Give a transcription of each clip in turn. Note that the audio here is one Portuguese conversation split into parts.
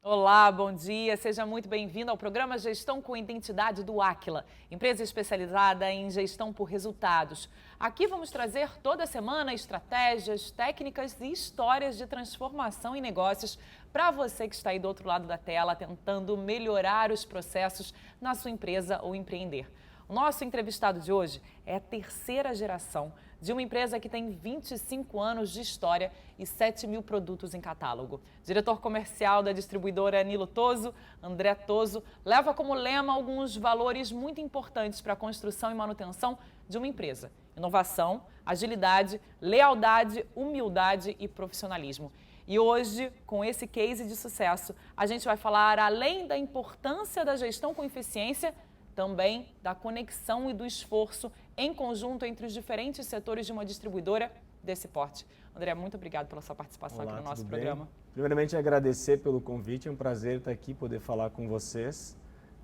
Olá, bom dia. Seja muito bem-vindo ao programa Gestão com Identidade do Aquila, empresa especializada em gestão por resultados. Aqui vamos trazer toda semana estratégias, técnicas e histórias de transformação em negócios para você que está aí do outro lado da tela tentando melhorar os processos na sua empresa ou empreender. O nosso entrevistado de hoje é a terceira geração de uma empresa que tem 25 anos de história e 7 mil produtos em catálogo. Diretor comercial da distribuidora Nilo Toso, André Toso, leva como lema alguns valores muito importantes para a construção e manutenção de uma empresa: inovação, agilidade, lealdade, humildade e profissionalismo. E hoje, com esse case de sucesso, a gente vai falar, além da importância da gestão com eficiência, também da conexão e do esforço em conjunto entre os diferentes setores de uma distribuidora desse porte. André, muito obrigado pela sua participação. Olá, aqui no nosso tudo programa. bem? Primeiramente, agradecer pelo convite, é um prazer estar aqui, poder falar com vocês.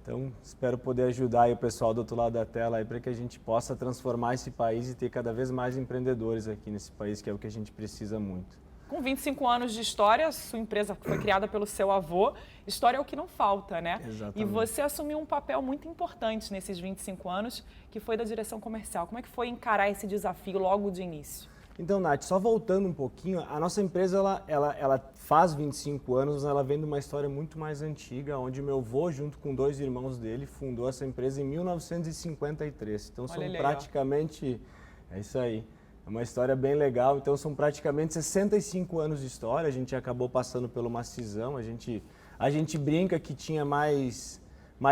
Então, espero poder ajudar aí o pessoal do outro lado da tela para que a gente possa transformar esse país e ter cada vez mais empreendedores aqui nesse país, que é o que a gente precisa muito. Com 25 anos de história, sua empresa foi criada pelo seu avô. História é o que não falta, né? Exatamente. E você assumiu um papel muito importante nesses 25 anos, que foi da direção comercial. Como é que foi encarar esse desafio logo de início? Então, Nath, só voltando um pouquinho, a nossa empresa ela faz 25 anos, ela vem de uma história muito mais antiga, onde meu avô, junto com dois irmãos dele, fundou essa empresa em 1953. Então, são praticamente... É isso aí. É uma história bem legal, então são praticamente 65 anos de história. A gente acabou passando por uma cisão, a gente brinca que tinha mais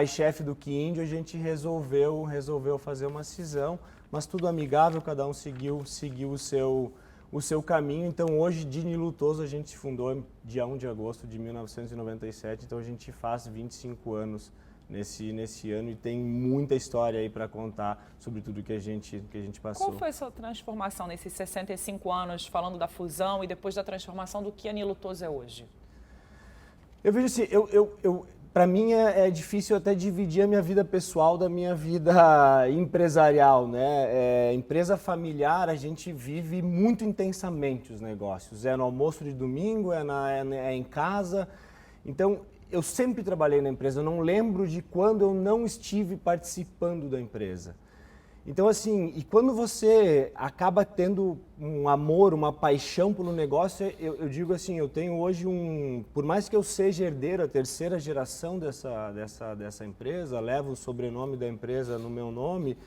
chefe do que índio, a gente resolveu fazer uma cisão, mas tudo amigável, cada um seguiu o seu caminho. Então hoje, de Nilo Toso, a gente fundou dia 1 de agosto de 1997, então a gente faz 25 anos nesse ano e tem muita história aí para contar sobre tudo que a gente passou. Qual foi a sua transformação nesses 65 anos, falando da fusão e depois da transformação do que a Nilo Toso é hoje? Eu vejo assim, para mim é difícil até dividir a minha vida pessoal da minha vida empresarial, né? Empresa familiar, a gente vive muito intensamente os negócios. É no almoço de domingo, é em casa. Então, eu sempre trabalhei na empresa, eu não lembro de quando eu não estive participando da empresa. Então, assim, e quando você acaba tendo um amor, uma paixão pelo negócio, eu digo assim, eu tenho hoje por mais que eu seja herdeiro, a terceira geração dessa empresa, levo o sobrenome da empresa no meu nome,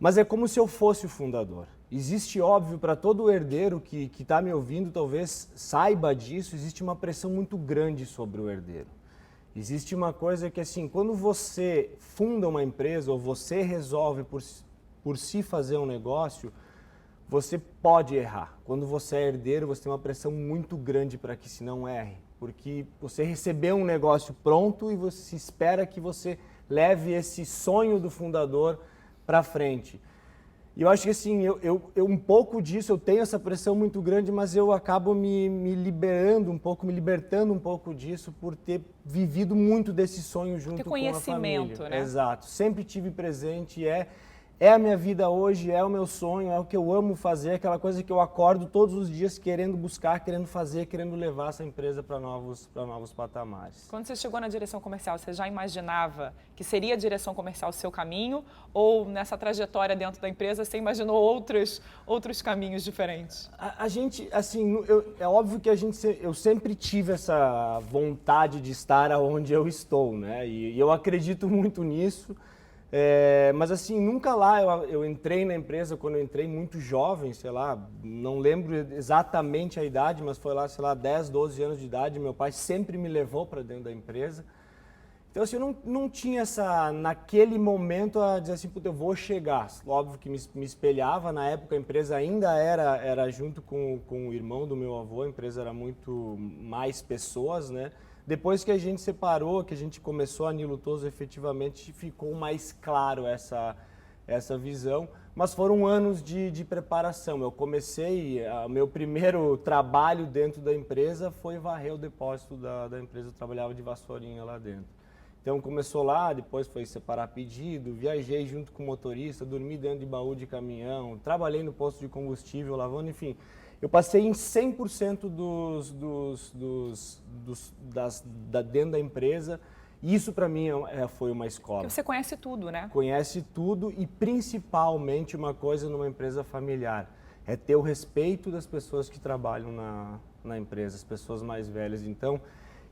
mas é como se eu fosse o fundador. Existe, óbvio, para todo herdeiro que está me ouvindo, talvez saiba disso, existe uma pressão muito grande sobre o herdeiro. Existe uma coisa que, assim, quando você funda uma empresa ou você resolve por si fazer um negócio, você pode errar. Quando você é herdeiro, você tem uma pressão muito grande para que se não erre. Porque você recebeu um negócio pronto e você espera que você leve esse sonho do fundador para frente. E eu acho que assim, um pouco disso, eu tenho essa pressão muito grande, mas eu acabo me liberando um pouco, me libertando um pouco disso por ter vivido muito desse sonho junto com a família. Né? Exato, sempre tive presente, é a minha vida hoje, é o meu sonho, é o que eu amo fazer, aquela coisa que eu acordo todos os dias querendo buscar, querendo fazer, querendo levar essa empresa para novos patamares. Quando você chegou na direção comercial, você já imaginava que seria a direção comercial o seu caminho? Ou nessa trajetória dentro da empresa você imaginou outros caminhos diferentes? A gente, assim, é óbvio que eu sempre tive essa vontade de estar onde eu estou, né? E eu acredito muito nisso. Mas assim, nunca lá, eu entrei na empresa quando eu entrei muito jovem, sei lá, não lembro exatamente a idade, mas foi lá, sei lá, 10, 12 anos de idade, meu pai sempre me levou para dentro da empresa. Então assim, eu não tinha naquele momento, a dizer assim, puta, eu vou chegar. Óbvio que me espelhava, na época a empresa ainda era junto com o irmão do meu avô, a empresa era muito mais pessoas, né? Depois que a gente separou, que a gente começou a Nilo Toso, efetivamente ficou mais claro essa visão, mas foram anos de preparação. Eu comecei, meu primeiro trabalho dentro da empresa foi varrer o depósito da empresa, eu trabalhava de vassourinha lá dentro. Então começou lá, depois foi separar pedido, viajei junto com o motorista, dormi dentro de baú de caminhão, trabalhei no posto de combustível, lavando, enfim. eu passei em 100% dentro da empresa. Isso para mim foi uma escola. Porque você conhece tudo, né? Conhece tudo e principalmente uma coisa numa empresa familiar, é ter o respeito das pessoas que trabalham na empresa, as pessoas mais velhas. Então,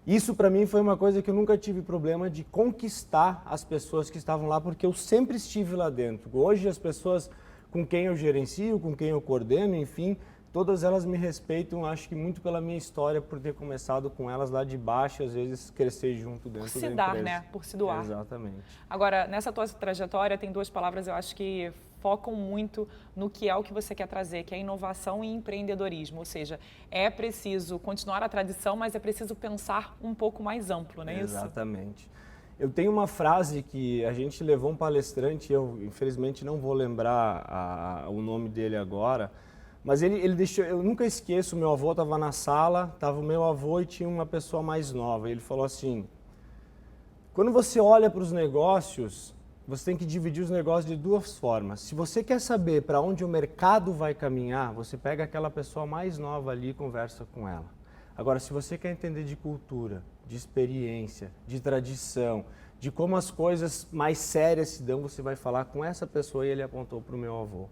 isso para mim foi uma coisa que eu nunca tive problema de conquistar as pessoas que estavam lá, porque eu sempre estive lá dentro. Hoje as pessoas com quem eu gerencio, com quem eu coordeno, enfim, todas elas me respeitam, acho que muito pela minha história, por ter começado com elas lá de baixo, às vezes crescer junto dentro da empresa. Por se dar, né? Por se doar. Exatamente. Agora, nessa tua trajetória, tem duas palavras eu acho que focam muito no que é o que você quer trazer, que é inovação e empreendedorismo. Ou seja, é preciso continuar a tradição, mas é preciso pensar um pouco mais amplo, não é isso? Exatamente. Eu tenho uma frase que a gente levou um palestrante, eu infelizmente não vou lembrar o nome dele agora, mas ele deixou, eu nunca esqueço, meu avô estava na sala, estava o meu avô e tinha uma pessoa mais nova. Ele falou assim, quando você olha para os negócios, você tem que dividir os negócios de duas formas. Se você quer saber para onde o mercado vai caminhar, você pega aquela pessoa mais nova ali e conversa com ela. Agora, se você quer entender de cultura, de experiência, de tradição, de como as coisas mais sérias se dão, você vai falar com essa pessoa, e ele apontou para o meu avô.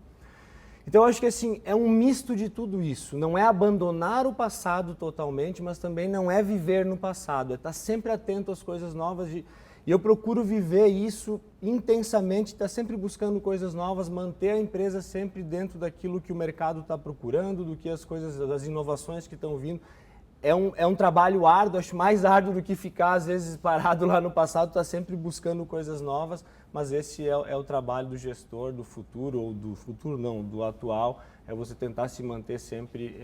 Então, eu acho que assim, é um misto de tudo isso. Não é abandonar o passado totalmente, mas também não é viver no passado. É estar sempre atento às coisas novas. E eu procuro viver isso intensamente, estar sempre buscando coisas novas, manter a empresa sempre dentro daquilo que o mercado está procurando, do que as coisas, das inovações que estão vindo. É um trabalho árduo, acho mais árduo do que ficar, às vezes, parado lá no passado, está sempre buscando coisas novas, mas esse é o trabalho do gestor do futuro, ou do futuro não, do atual, é você tentar se manter sempre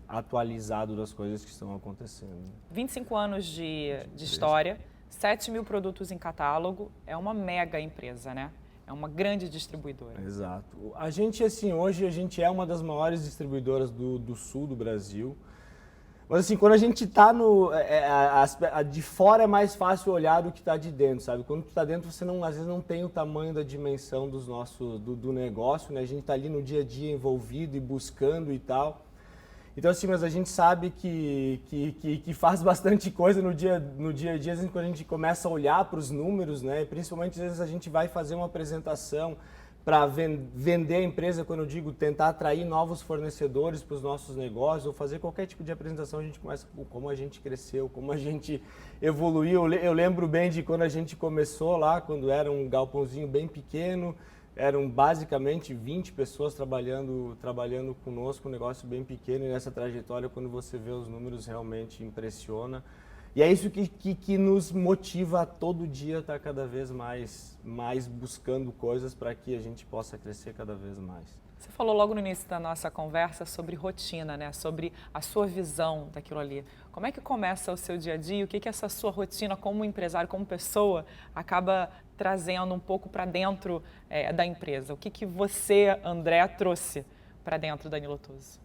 atualizado das coisas que estão acontecendo. 25 anos de história, 7 mil produtos em catálogo, é uma mega empresa, né? É uma grande distribuidora. Exato. A gente, assim, hoje a gente é uma das maiores distribuidoras do sul do Brasil. Mas assim, quando a gente está de fora é mais fácil olhar do que está de dentro, sabe? Quando tu está dentro, você às vezes não tem o tamanho da dimensão do negócio, né? A gente está ali no dia a dia envolvido e buscando e tal. Então assim, mas a gente sabe que faz bastante coisa no dia a dia, às vezes, quando a gente começa a olhar para os números, né? Principalmente às vezes a gente vai fazer uma apresentação para vender a empresa, quando eu digo tentar atrair novos fornecedores para os nossos negócios, ou fazer qualquer tipo de apresentação, a gente começa com como a gente cresceu, como a gente evoluiu. Eu lembro bem de quando a gente começou lá, quando era um galpãozinho bem pequeno, eram basicamente 20 pessoas trabalhando conosco, um negócio bem pequeno, e nessa trajetória, quando você vê os números, realmente impressiona. E é isso que nos motiva a todo dia estar cada vez mais buscando coisas para que a gente possa crescer cada vez mais. Você falou logo no início da nossa conversa sobre rotina, né? Sobre a sua visão daquilo ali. Como é que começa o seu dia a dia? O que essa sua rotina como empresário, como pessoa, acaba trazendo um pouco para dentro da empresa? O que você, André, trouxe para dentro da Nilotoso?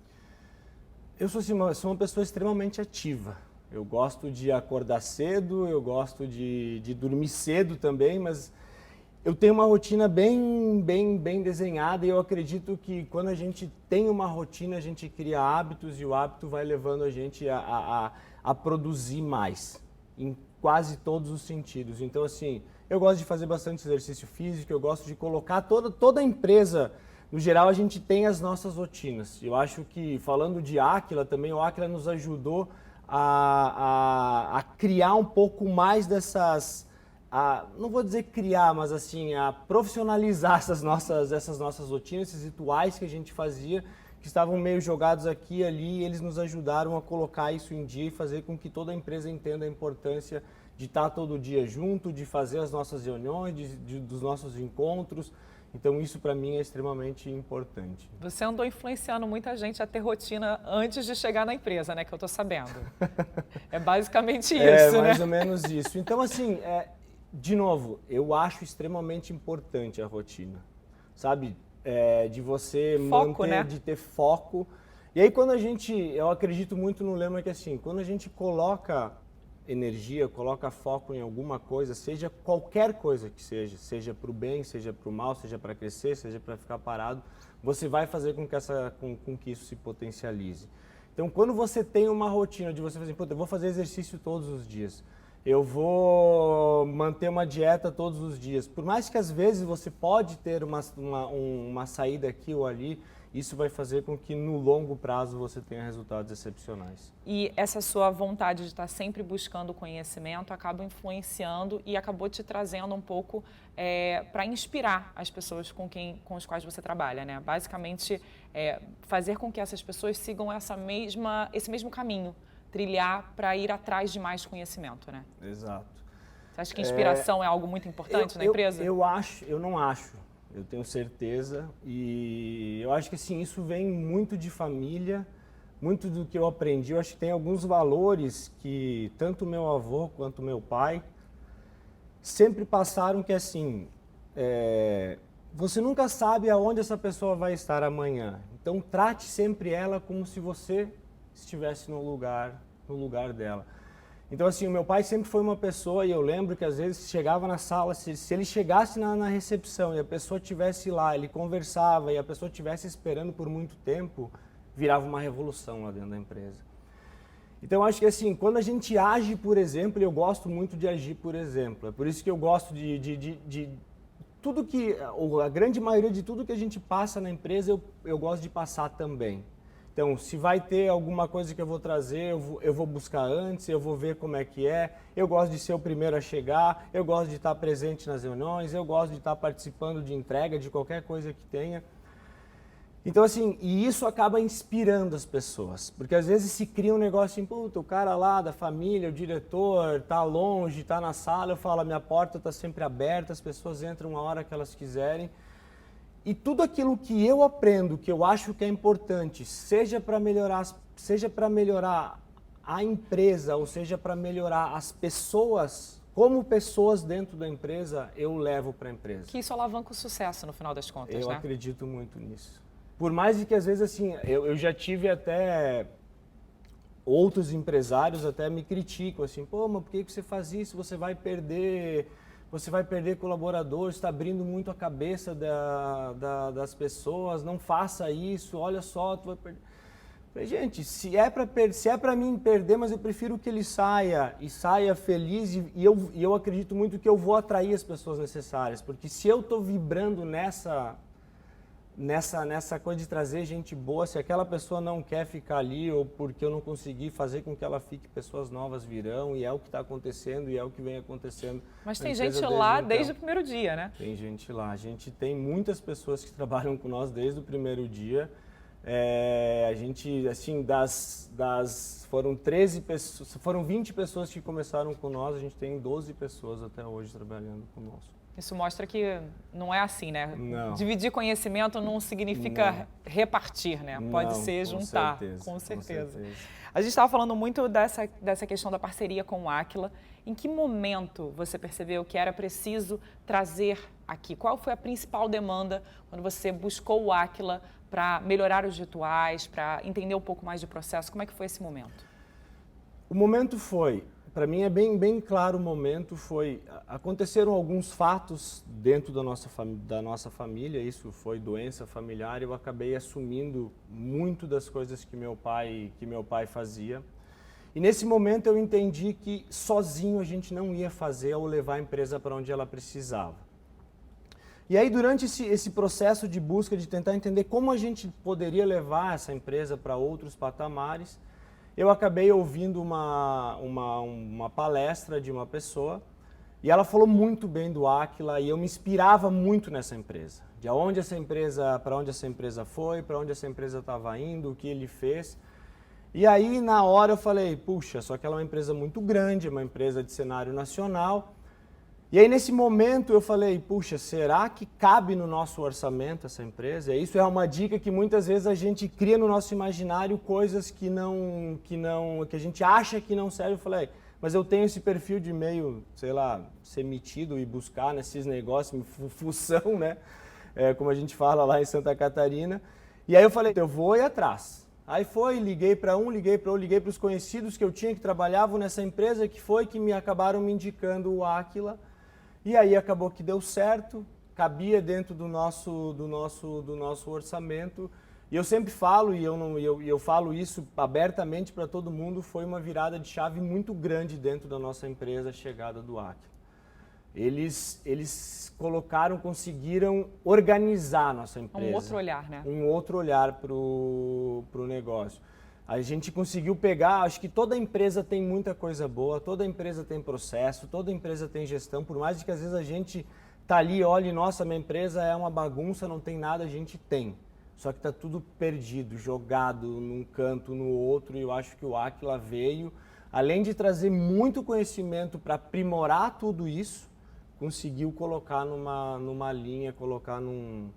Eu sou uma pessoa extremamente ativa. Eu gosto de acordar cedo, eu gosto de dormir cedo também, mas eu tenho uma rotina bem desenhada, e eu acredito que quando a gente tem uma rotina, a gente cria hábitos, e o hábito vai levando a gente a produzir mais, em quase todos os sentidos. Então, assim, eu gosto de fazer bastante exercício físico, eu gosto de colocar toda a empresa. No geral, a gente tem as nossas rotinas. Eu acho que, falando de Áquila também, o Áquila nos ajudou a criar um pouco mais dessas, não vou dizer criar, mas assim, a profissionalizar essas nossas rotinas, esses rituais que a gente fazia, que estavam meio jogados aqui e ali, e eles nos ajudaram a colocar isso em dia e fazer com que toda a empresa entenda a importância de estar todo dia junto, de fazer as nossas reuniões, dos nossos encontros. Então, isso para mim é extremamente importante. Você andou influenciando muita gente a ter rotina antes de chegar na empresa, né? Que eu estou sabendo. É basicamente isso, né? É mais ou menos isso. Então, assim, de novo, eu acho extremamente importante a rotina, sabe? De você foco, manter, né? De ter foco. E aí, eu acredito muito no lema que, assim, quando a gente coloca energia, coloca foco em alguma coisa, seja qualquer coisa que seja para o bem, seja para o mal, seja para crescer, seja para ficar parado, você vai fazer com que isso se potencialize. Então, quando você tem uma rotina de você fazer, eu vou fazer exercício todos os dias, eu vou manter uma dieta todos os dias, por mais que às vezes você pode ter uma saída aqui ou ali, isso vai fazer com que no longo prazo você tenha resultados excepcionais. E essa sua vontade de estar sempre buscando conhecimento acaba influenciando e acabou te trazendo um pouco para inspirar as pessoas com as quais você trabalha, né? Basicamente, fazer com que essas pessoas sigam esse mesmo caminho, trilhar para ir atrás de mais conhecimento, né? Exato. Você acha que inspiração é algo muito importante na empresa? Eu não acho. Eu tenho certeza e eu acho que assim, isso vem muito de família, muito do que eu aprendi. Eu acho que tem alguns valores que tanto meu avô quanto meu pai sempre passaram que assim, você nunca sabe aonde essa pessoa vai estar amanhã. Então trate sempre ela como se você estivesse no lugar dela. Então, assim, o meu pai sempre foi uma pessoa, e eu lembro que às vezes chegava na sala, se ele chegasse na recepção e a pessoa estivesse lá, ele conversava e a pessoa estivesse esperando por muito tempo, virava uma revolução lá dentro da empresa. Então, eu acho que assim, quando a gente age por exemplo, eu gosto muito de agir por exemplo. É por isso que eu gosto de tudo que, ou a grande maioria de tudo que a gente passa na empresa, eu gosto de passar também. Então, se vai ter alguma coisa que eu vou trazer, eu vou buscar antes, eu vou ver como é que é. Eu gosto de ser o primeiro a chegar, eu gosto de estar presente nas reuniões, eu gosto de estar participando de entrega, de qualquer coisa que tenha. Então, assim, e isso acaba inspirando as pessoas, porque às vezes se cria um negócio assim, puta, o cara lá da família, o diretor, tá longe, tá na sala, eu falo, a minha porta tá sempre aberta, as pessoas entram a hora que elas quiserem. E tudo aquilo que eu aprendo, que eu acho que é importante, seja para melhorar a empresa, ou seja para melhorar as pessoas, como pessoas dentro da empresa, eu levo para a empresa. Que isso alavanca o sucesso no final das contas, eu né? acredito muito nisso. Por mais de que às vezes assim, eu já tive até outros empresários até me criticam assim, pô, mas por que você faz isso? Você vai perder colaboradores, está abrindo muito a cabeça das pessoas, não faça isso, olha só, tu vai perder. Falei, gente, se é para mim perder, mas eu prefiro que ele saia e saia feliz e eu acredito muito que eu vou atrair as pessoas necessárias, porque se eu estou vibrando nessa coisa de trazer gente boa, se aquela pessoa não quer ficar ali ou porque eu não consegui fazer com que ela fique, pessoas novas virão e é o que está acontecendo e é o que vem acontecendo. Mas tem gente lá desde o primeiro dia, né? Tem gente lá. A gente tem muitas pessoas que trabalham com nós desde o primeiro dia. A gente, assim, foram 13 pessoas, foram 20 pessoas que começaram com nós, a gente tem 12 pessoas até hoje trabalhando conosco. Isso mostra que não é assim, né? Não. Dividir conhecimento não significa repartir, né? Pode ser juntar, com certeza. A gente estava falando muito dessa questão da parceria com o Aquila. Em que momento você percebeu que era preciso trazer aqui? Qual foi a principal demanda quando você buscou o Aquila para melhorar os rituais, para entender um pouco mais do processo? Como é que foi esse momento? O momento foi... Para mim é bem claro o momento, aconteceram alguns fatos dentro da nossa família, isso foi doença familiar, eu acabei assumindo muito das coisas que meu pai fazia. E nesse momento eu entendi que sozinho a gente não ia fazer ou levar a empresa para onde ela precisava. E aí durante esse processo de busca, de tentar entender como a gente poderia levar essa empresa para outros patamares, eu acabei ouvindo uma palestra de uma pessoa e ela falou muito bem do Aquila e eu me inspirava muito nessa empresa. De para onde essa empresa foi, para onde essa empresa estava indo, o que ele fez. E aí na hora eu falei, puxa, só que ela é uma empresa muito grande, é uma empresa de cenário nacional. E aí nesse momento eu falei, puxa, será que cabe no nosso orçamento essa empresa? Isso é uma dica que muitas vezes a gente cria no nosso imaginário coisas que a gente acha que não serve. Eu falei, mas eu tenho esse perfil de meio, sei lá, ser metido e buscar nesses negócios, fução, né? Como a gente fala lá em Santa Catarina. E aí eu falei, eu vou ir atrás. Aí liguei para um, liguei para outro, liguei para os conhecidos que eu tinha que trabalhavam nessa empresa, que me acabaram me indicando o Aquila. E aí acabou que deu certo, cabia dentro do nosso orçamento. E eu sempre falo, e eu falo isso abertamente para todo mundo, foi uma virada de chave muito grande dentro da nossa empresa, a chegada do Aquila. Eles conseguiram organizar a nossa empresa. Um outro olhar, né? Um outro olhar para o negócio. A gente conseguiu pegar, acho que toda empresa tem muita coisa boa, toda empresa tem processo, toda empresa tem gestão, por mais que às vezes a gente tá ali, olha, nossa, minha empresa é uma bagunça, não tem nada, a gente tem. Só que está tudo perdido, jogado num canto, no outro, e eu acho que o Aquila veio, além de trazer muito conhecimento para aprimorar tudo isso, conseguiu colocar numa linha, colocar num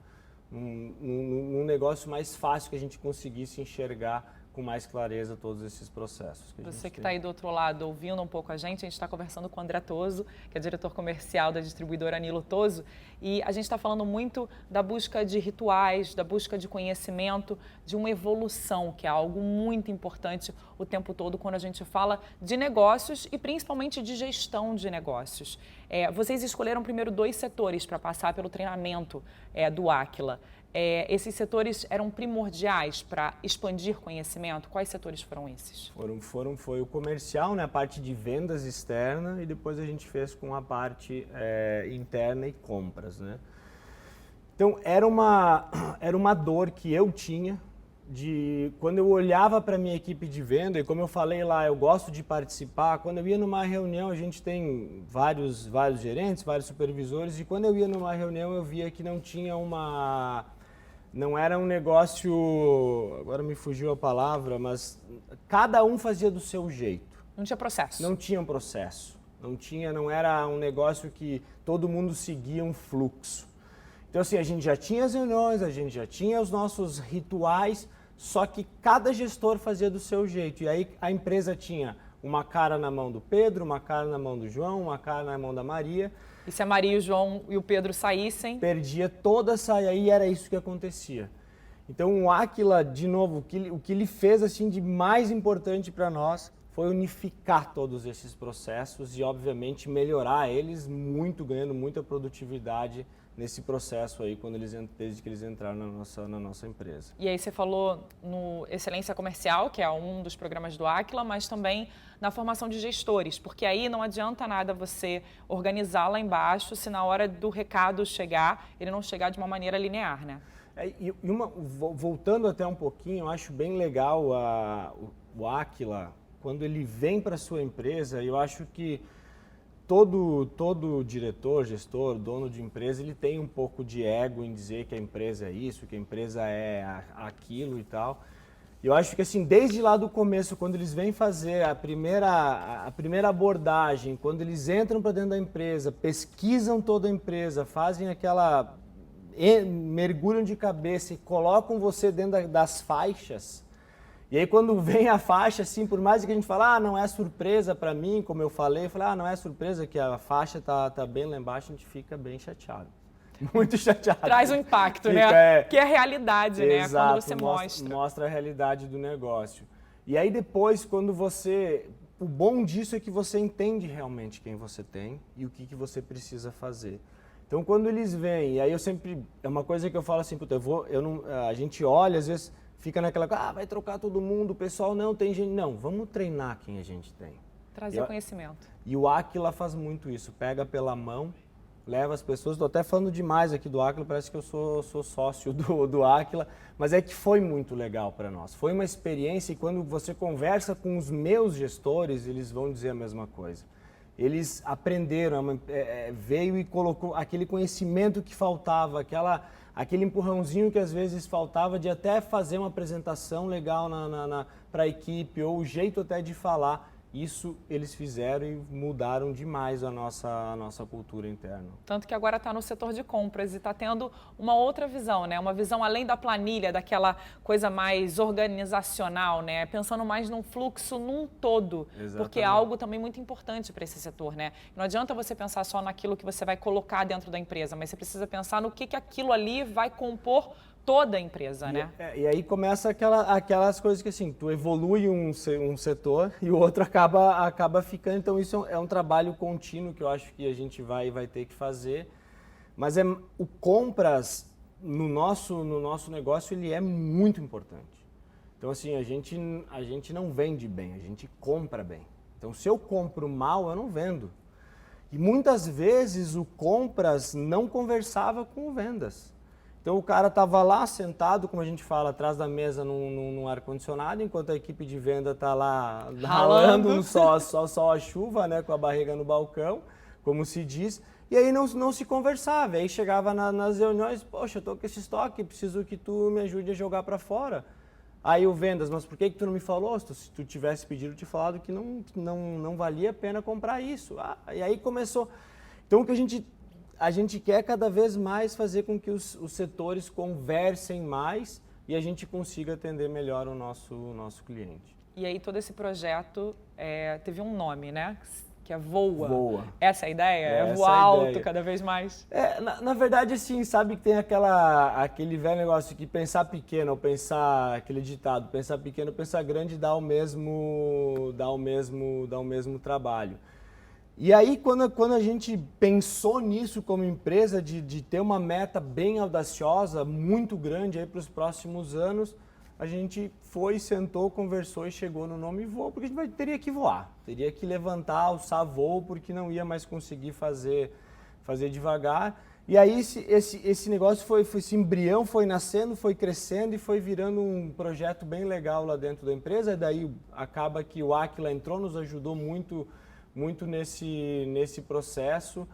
negócio mais fácil que a gente conseguisse enxergar com mais clareza todos esses processos. Você que está aí do outro lado ouvindo um pouco a gente está conversando com o André Toso, que é diretor comercial da distribuidora Nilo Toso, e a gente está falando muito da busca de rituais, da busca de conhecimento, de uma evolução, que é algo muito importante o tempo todo quando a gente fala de negócios e principalmente de gestão de negócios. Vocês escolheram primeiro 2 setores para passar pelo treinamento do Aquila. Esses setores eram primordiais para expandir conhecimento? Quais setores foram esses? Foi o comercial, né, a parte de vendas externa, e depois a gente fez com a parte interna e compras, né? Então, era uma dor que eu tinha quando eu olhava para a minha equipe de venda, e como eu falei lá, eu gosto de participar. Quando eu ia numa reunião, a gente tem vários gerentes, vários supervisores, e quando eu ia numa reunião eu via que não era um negócio, agora me fugiu a palavra, mas cada um fazia do seu jeito. Não tinha processo. Não tinha um processo. Não era um negócio que todo mundo seguia um fluxo. Então assim, a gente já tinha as reuniões, a gente já tinha os nossos rituais, só que cada gestor fazia do seu jeito. E aí a empresa tinha uma cara na mão do Pedro, uma cara na mão do João, uma cara na mão da Maria. E se a Maria, o João e o Pedro saíssem? Perdia toda a saia, e era isso que acontecia. Então o Aquila, de novo, o que ele fez assim, de mais importante para nós foi unificar todos esses processos e, obviamente, melhorar eles muito, ganhando muita produtividade nesse processo aí, desde que eles entraram na nossa empresa. E aí você falou no Excelência Comercial, que é um dos programas do Aquila, mas também na formação de gestores, porque aí não adianta nada você organizar lá embaixo se na hora do recado chegar, ele não chegar de uma maneira linear, né? Voltando até um pouquinho, eu acho bem legal o Aquila, quando ele vem para a sua empresa, eu acho que todo diretor, gestor, dono de empresa, ele tem um pouco de ego em dizer que a empresa é isso, que a empresa é aquilo e tal. Eu acho que assim, desde lá do começo, quando eles vêm fazer a primeira abordagem, quando eles entram para dentro da empresa, pesquisam toda a empresa, fazem mergulham de cabeça e colocam você dentro das faixas. E aí quando vem a faixa, assim, por mais que a gente fale, não é surpresa para mim, como eu falei, não é surpresa que a faixa tá bem lá embaixo, a gente fica bem chateado. Muito chateado. Traz um impacto, né? Que é a realidade, exato, né? Quando você mostra a realidade do negócio. E aí depois, o bom disso é que você entende realmente quem você tem e o que você precisa fazer. Então quando eles vêm, e aí é uma coisa que eu falo assim, a gente olha, às vezes fica naquela, vai trocar todo mundo, o pessoal não tem gente. Não, vamos treinar quem a gente tem. Trazer conhecimento. E o Aquila faz muito isso, pega pela mão, leva as pessoas. Estou até falando demais aqui do Aquila, parece que eu sou sócio do Aquila, mas é que foi muito legal para nós. Foi uma experiência, e quando você conversa com os meus gestores, eles vão dizer a mesma coisa. Eles aprenderam, veio e colocou aquele conhecimento que faltava, aquele empurrãozinho que às vezes faltava de até fazer uma apresentação legal para a equipe, ou o jeito até de falar. Isso eles fizeram e mudaram demais a nossa cultura interna. Tanto que agora está no setor de compras e está tendo uma outra visão, né? Uma visão além da planilha, daquela coisa mais organizacional, né? Pensando mais num fluxo num todo. Exatamente. Porque é algo também muito importante para esse setor, né? Não adianta você pensar só naquilo que você vai colocar dentro da empresa, mas você precisa pensar no que aquilo ali vai compor toda a empresa, né? E aí começa aquelas coisas que assim, tu evolui um setor e o outro acaba ficando. Então isso é um trabalho contínuo que eu acho que a gente vai ter que fazer. Mas o compras no nosso negócio ele é muito importante. Então assim, a gente não vende bem, a gente compra bem. Então se eu compro mal, eu não vendo. E muitas vezes o compras não conversava com o vendas. Então o cara estava lá sentado, como a gente fala, atrás da mesa num ar-condicionado, enquanto a equipe de venda está lá ralando no sol a chuva, né, com a barriga no balcão, como se diz. E aí não se conversava. Aí chegava nas reuniões, poxa, eu estou com esse estoque, preciso que tu me ajude a jogar para fora. Aí o vendas, mas por que tu não me falou? Se tu tivesse pedido, eu te falado que não valia a pena comprar isso. E aí começou. Então o que a gente quer cada vez mais fazer com que os setores conversem mais e a gente consiga atender melhor o nosso cliente. E aí todo esse projeto teve um nome, né? Que é Voa. Voa. Essa é a ideia? É voar alto cada vez mais? Na verdade, assim, sabe que tem aquele velho negócio que pensar pequeno, ou pensar, aquele ditado, pensar pequeno, pensar grande dá o mesmo trabalho. E aí, quando a gente pensou nisso como empresa, de ter uma meta bem audaciosa, muito grande aí para os próximos anos, a gente foi, sentou, conversou e chegou no nome Voa, porque a gente teria que voar, teria que levantar, alçar voo, porque não ia mais conseguir fazer devagar. E aí esse negócio esse embrião foi nascendo, foi crescendo e foi virando um projeto bem legal lá dentro da empresa. E daí acaba que o Aquila entrou, nos ajudou muito nesse processo.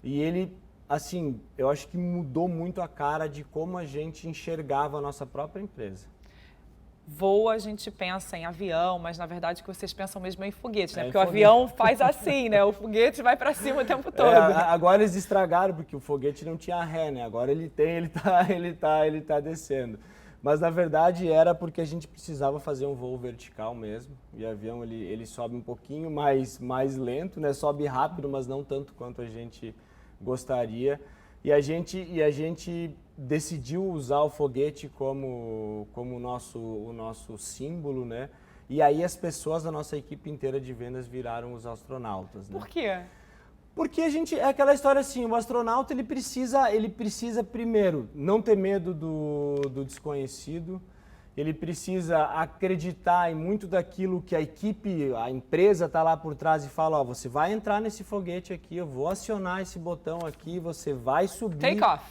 E ele, assim, eu acho que mudou muito a cara de como a gente enxergava a nossa própria empresa. Voa, a gente pensa em avião, mas na verdade que vocês pensam mesmo em foguete, né? Porque o avião faz assim, né? O foguete vai para cima o tempo todo. Agora eles estragaram, porque o foguete não tinha ré, né? Agora ele tá descendo. Mas na verdade era porque a gente precisava fazer um voo vertical mesmo. E o avião ele sobe um pouquinho mais lento, né? Sobe rápido, mas não tanto quanto a gente gostaria. E a gente decidiu usar o foguete como o nosso símbolo, né? E aí as pessoas da nossa equipe inteira de vendas viraram os astronautas, né? Por quê? Porque é aquela história assim, o astronauta ele precisa primeiro não ter medo do desconhecido, ele precisa acreditar em muito daquilo que a equipe, a empresa está lá por trás e fala, ó, você vai entrar nesse foguete aqui, eu vou acionar esse botão aqui, você vai subir, take off.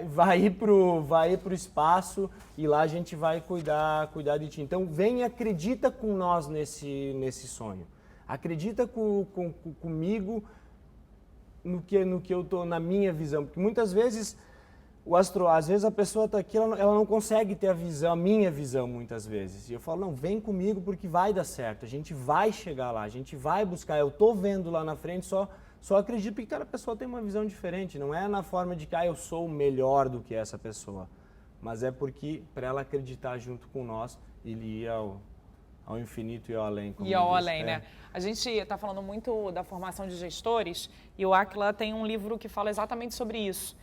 Vai ir pro espaço e lá a gente vai cuidar de ti. Então vem e acredita com nós nesse sonho, acredita comigo no que eu tô na minha visão, porque muitas vezes às vezes a pessoa está aqui, ela não consegue ter a minha visão muitas vezes. E eu falo, não, vem comigo porque vai dar certo, a gente vai chegar lá, a gente vai buscar, eu estou vendo lá na frente, só acredito porque cada pessoa tem uma visão diferente, não é na forma de que eu sou melhor do que essa pessoa, mas é porque para ela acreditar junto com nós, ele ia ao infinito e ao além. E ao além, né? A gente está falando muito da formação de gestores e o Aquila tem um livro que fala exatamente sobre isso.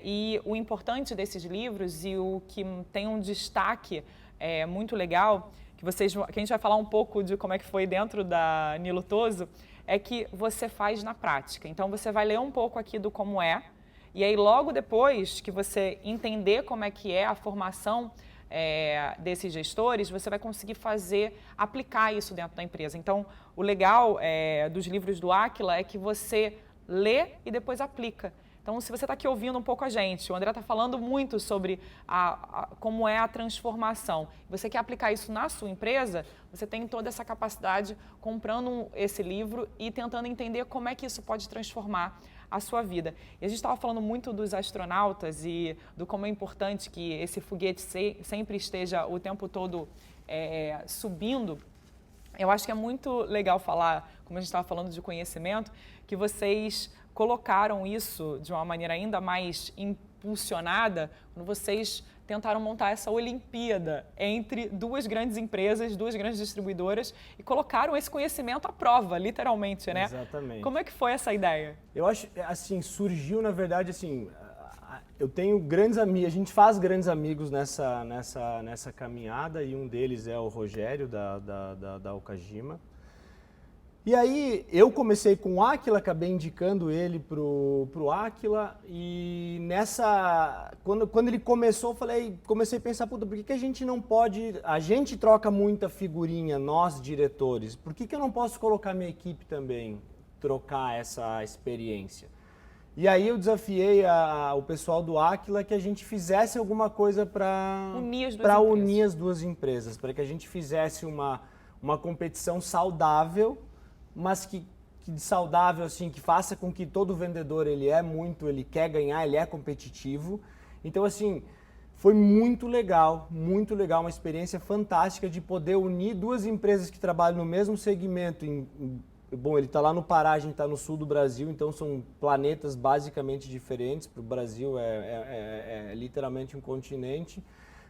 E o importante desses livros e o que tem um destaque muito legal, que a gente vai falar um pouco de como é que foi dentro da Nilo Toso, é que você faz na prática. Então você vai ler um pouco aqui do como é, e aí logo depois que você entender como é que é a formação desses gestores, você vai conseguir aplicar isso dentro da empresa. Então o legal dos livros do Aquila é que você lê e depois aplica. Então, se você está aqui ouvindo um pouco a gente, o André está falando muito sobre como é a transformação. Você quer aplicar isso na sua empresa, você tem toda essa capacidade comprando esse livro e tentando entender como é que isso pode transformar a sua vida. E a gente estava falando muito dos astronautas e do como é importante que esse foguete sempre esteja o tempo todo subindo. Eu acho que é muito legal falar, como a gente estava falando de conhecimento, que vocês colocaram isso de uma maneira ainda mais impulsionada quando vocês tentaram montar essa Olimpíada entre duas grandes empresas, duas grandes distribuidoras e colocaram esse conhecimento à prova, literalmente, né? Exatamente. Como é que foi essa ideia? Eu acho, assim, surgiu, na verdade, assim, eu tenho grandes amigos, a gente faz grandes amigos nessa caminhada e um deles é o Rogério da Okajima. E aí eu comecei com o Aquila, acabei indicando ele pro Aquila e quando ele começou, comecei a pensar, puta, por que a gente não pode, a gente troca muita figurinha, nós diretores, por que eu não posso colocar minha equipe também, trocar essa experiência? E aí eu desafiei o pessoal do Aquila que a gente fizesse alguma coisa para unir as duas empresas, para que a gente fizesse uma competição saudável, mas que saudável assim, que faça com que todo vendedor ele quer ganhar, ele é competitivo. Então assim, foi muito legal, uma experiência fantástica de poder unir duas empresas que trabalham no mesmo segmento. Bom, ele está lá no Pará, a gente está no sul do Brasil, então são planetas basicamente diferentes. Para o Brasil é literalmente um continente.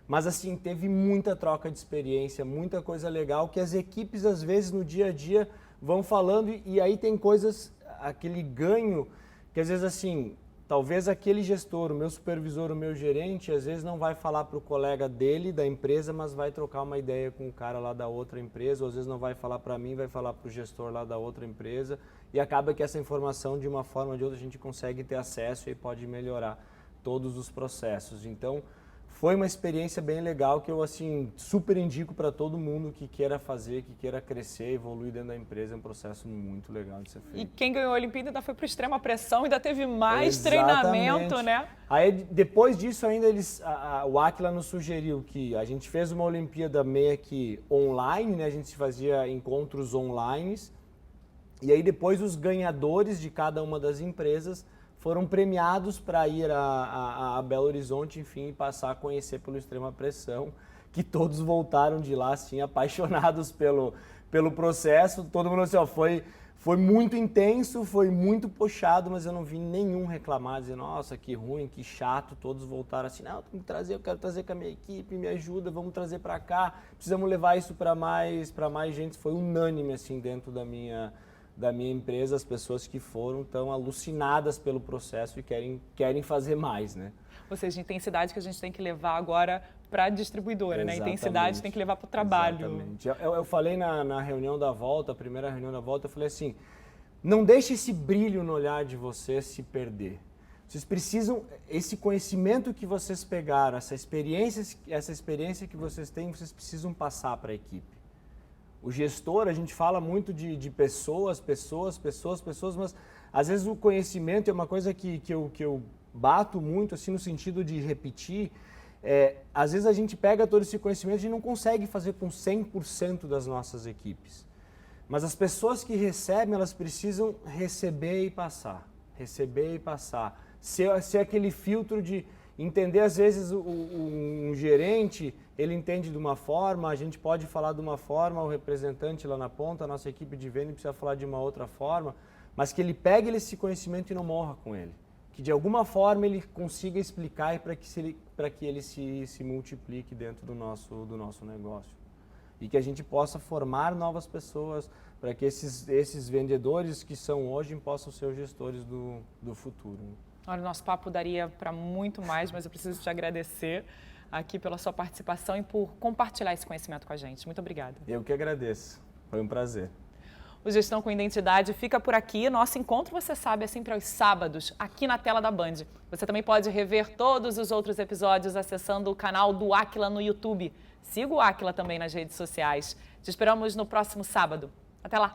Mas assim, teve muita troca de experiência, muita coisa legal que as equipes às vezes no dia a dia vão falando e aí tem coisas, aquele ganho que às vezes assim, talvez aquele gestor, o meu supervisor, o meu gerente, às vezes não vai falar para o colega dele, da empresa, mas vai trocar uma ideia com o cara lá da outra empresa, ou às vezes não vai falar para mim, vai falar para o gestor lá da outra empresa e acaba que essa informação de uma forma ou de outra a gente consegue ter acesso e pode melhorar todos os processos. Então, foi uma experiência bem legal que eu assim super indico para todo mundo que queira fazer, que queira crescer, evoluir dentro da empresa. É um processo muito legal de ser feito. E quem ganhou a Olimpíada ainda foi para extrema pressão, ainda teve mais treinamento, né? Aí depois disso ainda o Aquila nos sugeriu que a gente fez uma Olimpíada meio que online, né? A gente fazia encontros online. E aí depois os ganhadores de cada uma das empresas foram premiados para ir a Belo Horizonte, enfim, e passar a conhecer pelo Extrema Pressão, que todos voltaram de lá, assim, apaixonados pelo processo. Todo mundo assim, ó, foi muito intenso, foi muito puxado, mas eu não vi nenhum reclamar, dizer, nossa, que ruim, que chato. Todos voltaram assim, não, eu quero trazer com a minha equipe, me ajuda, vamos trazer para cá, precisamos levar isso para mais gente. Foi unânime, assim, dentro da minha empresa, as pessoas que foram tão alucinadas pelo processo e querem fazer mais, né? Ou seja, intensidade que a gente tem que levar agora para a distribuidora, Exatamente. Né? Intensidade tem que levar para o trabalho. Exatamente. Eu falei na reunião da volta, a primeira reunião da volta, eu falei assim, não deixe esse brilho no olhar de vocês se perder. Vocês precisam, esse conhecimento que vocês pegaram, essa experiência que vocês têm, vocês precisam passar para a equipe. O gestor, a gente fala muito de pessoas, mas às vezes o conhecimento é uma coisa que eu bato muito, assim, no sentido de repetir. Às vezes a gente pega todo esse conhecimento e a gente não consegue fazer com 100% das nossas equipes. Mas as pessoas que recebem, elas precisam receber e passar. Ser aquele filtro de entender, às vezes, um gerente, ele entende de uma forma, a gente pode falar de uma forma, o representante lá na ponta, a nossa equipe de venda precisa falar de uma outra forma, mas que ele pegue esse conhecimento e não morra com ele. Que de alguma forma ele consiga explicar para que ele se multiplique dentro do nosso negócio. E que a gente possa formar novas pessoas, para que esses vendedores que são hoje possam ser os gestores do futuro. Olha, o nosso papo daria para muito mais, mas eu preciso te agradecer aqui pela sua participação e por compartilhar esse conhecimento com a gente. Muito obrigada. Eu que agradeço. Foi um prazer. O Gestão com Identidade fica por aqui. Nosso encontro, você sabe, é sempre aos sábados, aqui na tela da Band. Você também pode rever todos os outros episódios acessando o canal do Aquila no YouTube. Siga o Aquila também nas redes sociais. Te esperamos no próximo sábado. Até lá!